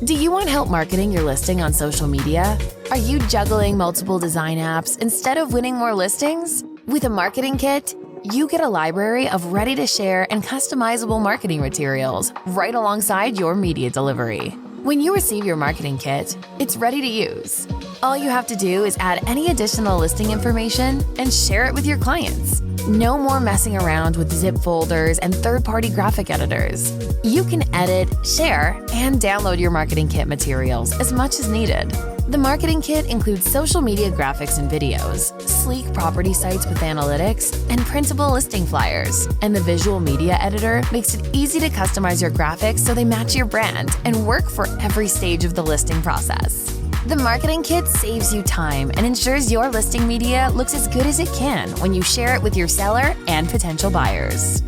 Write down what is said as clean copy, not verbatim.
Do you want help marketing your listing on social media? Are you juggling multiple design apps instead of winning more listings? With a marketing kit, you get a library of ready-to-share and customizable marketing materials right alongside your media delivery. When you receive your marketing kit, it's ready to use. All you have to do is add any additional listing information and share it with your clients. No more messing around with zip folders and third-party graphic editors. You can edit, share, and download your marketing kit materials as much as needed. The marketing kit includes social media graphics and videos, sleek property sites with analytics, and printable listing flyers. And the visual media editor makes it easy to customize your graphics so they match your brand and work for every stage of the listing process. The marketing kit saves you time and ensures your listing media looks as good as it can when you share it with your seller and potential buyers.